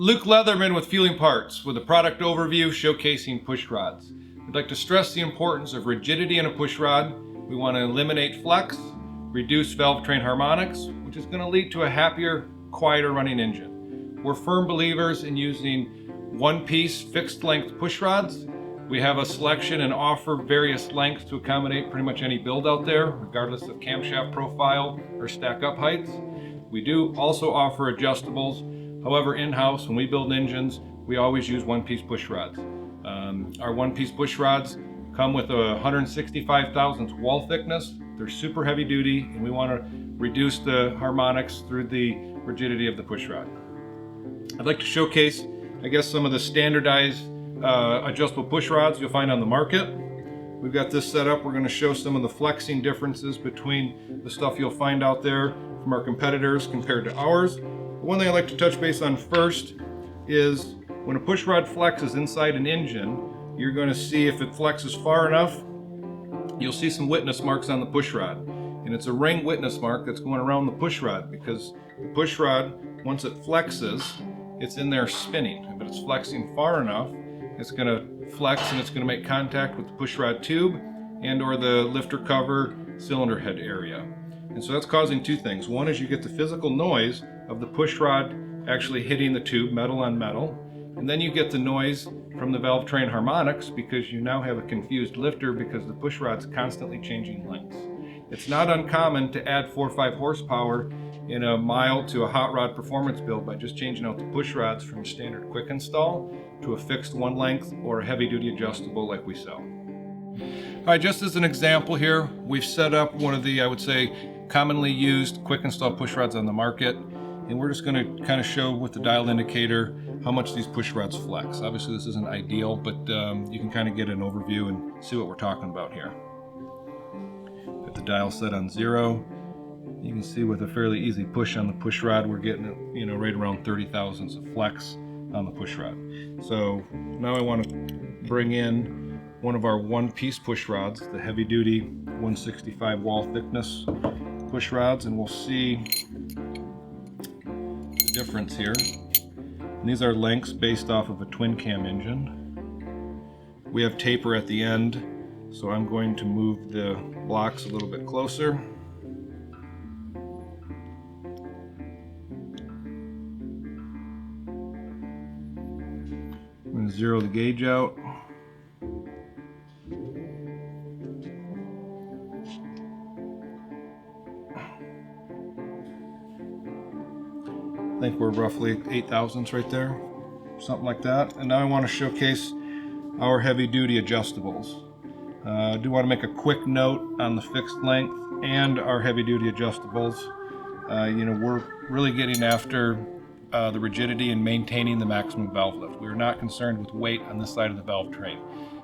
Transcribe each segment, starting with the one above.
Luke Leatherman with Feuling Parts with a product overview showcasing pushrods. I'd like to stress the importance of rigidity in a pushrod. We want to eliminate flex, reduce valve train harmonics, which is going to lead to a happier, quieter running engine. We're firm believers in using one-piece fixed length pushrods. We have a selection and offer various lengths to accommodate pretty much any build out there, regardless of camshaft profile or stack up heights. We do also offer adjustables. However, in-house, when we build engines, we always use one-piece pushrods. Our one-piece pushrods come with a 165 thousandths wall thickness. They're super heavy duty, and we want to reduce the harmonics through the rigidity of the pushrod. I'd like to showcase, some of the standardized adjustable pushrods you'll find on the market. We've got this set up. We're going to show some of the flexing differences between the stuff you'll find out there from our competitors compared to ours. One thing I'd like to touch base on first is when a pushrod flexes inside an engine, you're going to see if it flexes far enough, you'll see some witness marks on the pushrod. And it's a ring witness mark that's going around the pushrod because the pushrod, once it flexes, it's in there spinning. If it's flexing far enough, it's going to flex and it's going to make contact with the pushrod tube and or the lifter cover cylinder head area. And so that's causing two things. One is you get the physical noise of the pushrod actually hitting the tube, metal on metal. And then you get the noise from the valve train harmonics because you now have a confused lifter because the pushrod's constantly changing lengths. It's not uncommon to add 4 or 5 horsepower in a mild to a hot rod performance build by just changing out the pushrods from a standard quick install to a fixed one length or a heavy duty adjustable like we sell. All right, just as an example here, we've set up one of the, I would say, commonly used quick install pushrods on the market. And we're just going to kind of show with the dial indicator how much these pushrods flex. Obviously this isn't ideal, but you can kind of get an overview and see what we're talking about here. Got the dial set on 0. You can see with a fairly easy push on the pushrod, we're getting it, right around 30 thousandths of flex on the pushrod. So now I want to bring in one of our one-piece pushrods, the heavy-duty 165 wall thickness pushrods, and we'll see difference here. And these are lengths based off of a twin cam engine. We have taper at the end, so I'm going to move the blocks a little bit closer. I'm going to zero the gauge out. I think we're roughly 8 thousandths right there, something like that. And now I want to showcase our heavy duty adjustables. I do want to make a quick note on the fixed length and our heavy duty adjustables. We're really getting after the rigidity and maintaining the maximum valve lift. We're not concerned with weight on this side of the valve train.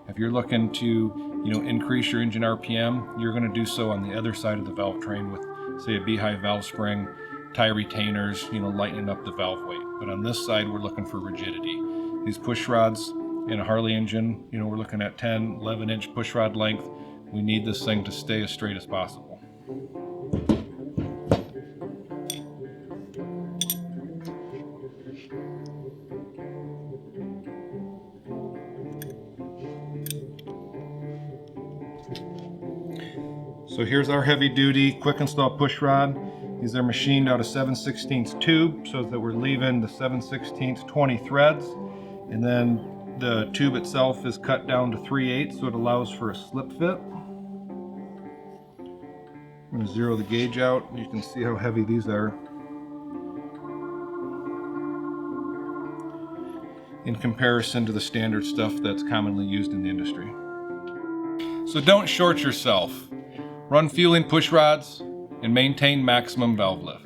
If you're looking to increase your engine RPM, you're going to do so on the other side of the valve train with, say, a beehive valve spring, tie retainers, lightening up the valve weight. But on this side, we're looking for rigidity. These pushrods in a Harley engine, we're looking at 10, 11-inch pushrod length. We need this thing to stay as straight as possible. So here's our heavy-duty quick install pushrod. These are machined out of 7/16 tube so that we're leaving the 7/16 20 threads, and then the tube itself is cut down to 3/8 so it allows for a slip fit. I'm going to zero the gauge out and you can see how heavy these are in comparison to the standard stuff that's commonly used in the industry. So don't short yourself. Run Feuling pushrods and maintain maximum valve lift.